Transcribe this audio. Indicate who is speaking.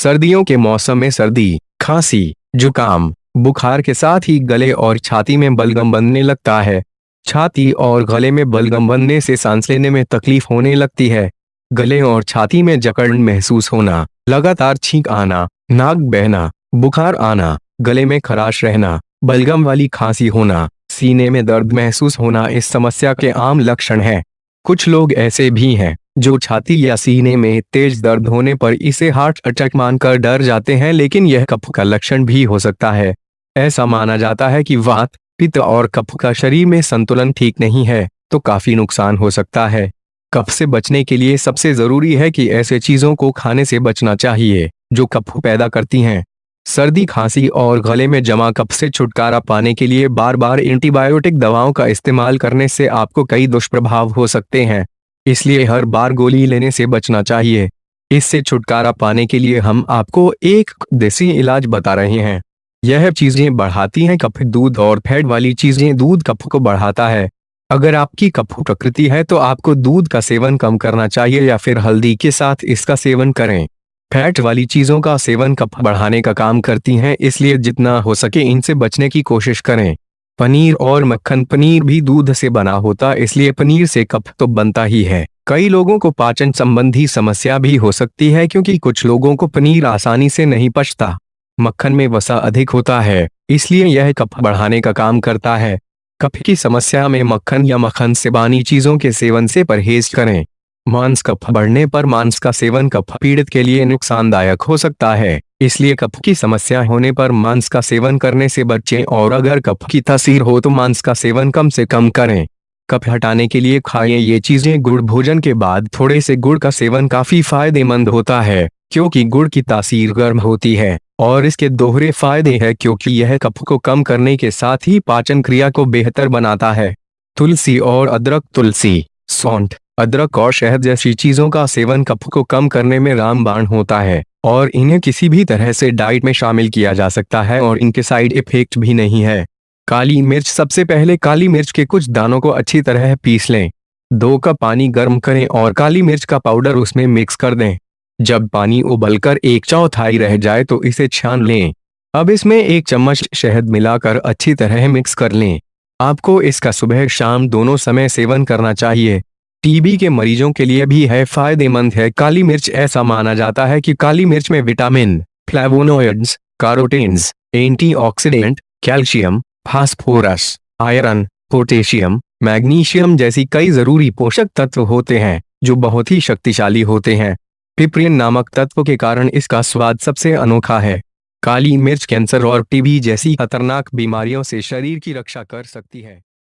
Speaker 1: सर्दियों के मौसम में सर्दी, खांसी, जुकाम, बुखार के साथ ही गले और छाती में बलगम बनने लगता है। छाती और गले में बलगम बनने से सांस लेने में तकलीफ होने लगती है। गले और छाती में जकड़न महसूस होना, लगातार छींक आना, नाक बहना, बुखार आना, गले में खराश रहना, बलगम वाली खांसी होना, सीने में दर्द महसूस होना इस समस्या के आम लक्षण हैं। कुछ लोग ऐसे भी हैं जो छाती या सीने में तेज दर्द होने पर इसे हार्ट अटैक मानकर डर जाते हैं, लेकिन यह कफ का लक्षण भी हो सकता है। ऐसा माना जाता है कि वात, पित्त और कफ का शरीर में संतुलन ठीक नहीं है तो काफी नुकसान हो सकता है। कफ से बचने के लिए सबसे जरूरी है कि ऐसे चीजों को खाने से बचना चाहिए जो कफ पैदा करती हैं। सर्दी, खांसी और गले में जमा कफ से छुटकारा पाने के लिए बार बार एंटीबायोटिक दवाओं का इस्तेमाल करने से आपको कई दुष्प्रभाव हो सकते हैं, इसलिए हर बार गोली लेने से बचना चाहिए। इससे छुटकारा पाने के लिए हम आपको एक देसी इलाज बता रहे हैं। यह चीजें बढ़ाती हैं कफ। दूध और फैट वाली चीजें। दूध कफ को बढ़ाता है। अगर आपकी कफ प्रकृति है तो आपको दूध का सेवन कम करना चाहिए या फिर हल्दी के साथ इसका सेवन करें। फैट वाली चीजों का सेवन कफ बढ़ाने का काम करती हैं, इसलिए जितना हो सके इनसे बचने की कोशिश करें। पनीर और मक्खन। पनीर भी दूध से बना होता, इसलिए पनीर से कफ तो बनता ही है। कई लोगों को पाचन संबंधी समस्या भी हो सकती है क्योंकि कुछ लोगों को पनीर आसानी से नहीं पचता। मक्खन में वसा अधिक होता है, इसलिए यह कफ बढ़ाने का काम करता है। कफ की समस्या में मक्खन या मक्खन से बनी चीजों के सेवन से परहेज करें। मांस। कफ बढ़ने पर मांस का सेवन कफ पीड़ित के लिए नुकसानदायक हो सकता है, इसलिए कफ की समस्या होने पर मांस का सेवन करने से बचें और अगर कफ की तासीर हो तो मांस का सेवन कम से कम करें। कफ हटाने के लिए खाएं ये चीजें। गुड़। भोजन के बाद थोड़े से गुड़ का सेवन काफी फायदेमंद होता है क्योंकि गुड़ की तासीर गर्म होती है और इसके दोहरे फायदे हैं क्योंकि यह कफ को कम करने के साथ ही पाचन क्रिया को बेहतर बनाता है। तुलसी और अदरक। तुलसी, सौंठ, अदरक और शहद जैसी चीजों का सेवन कफ को कम करने में रामबाण होता है और इन्हें किसी भी तरह से डाइट में शामिल किया जा सकता है और इनके साइड इफेक्ट भी नहीं है। काली मिर्च। सबसे पहले काली मिर्च के कुछ दानों को अच्छी तरह पीस लें। 2 कप पानी गर्म करें और काली मिर्च का पाउडर उसमें मिक्स कर दें। जब पानी उबलकर 1/4 रह जाए तो इसे छान लें। अब इसमें 1 चम्मच शहद मिलाकर अच्छी तरह मिक्स कर लें। आपको इसका सुबह शाम दोनों समय सेवन करना चाहिए। टीबी के मरीजों के लिए भी है फायदेमंद है काली मिर्च। ऐसा माना जाता है कि काली मिर्च में vitamin, flavonoids, carotenes, antioxidant, calcium, phosphorus, iron, potassium, magnesium जैसी कई जरूरी पोषक तत्व होते हैं जो बहुत ही शक्तिशाली होते हैं। पिपरिन नामक तत्व के कारण इसका स्वाद सबसे अनोखा है। काली मिर्च कैंसर और टीबी जैसी खतरनाक बीमारियों से शरीर की रक्षा कर सकती है।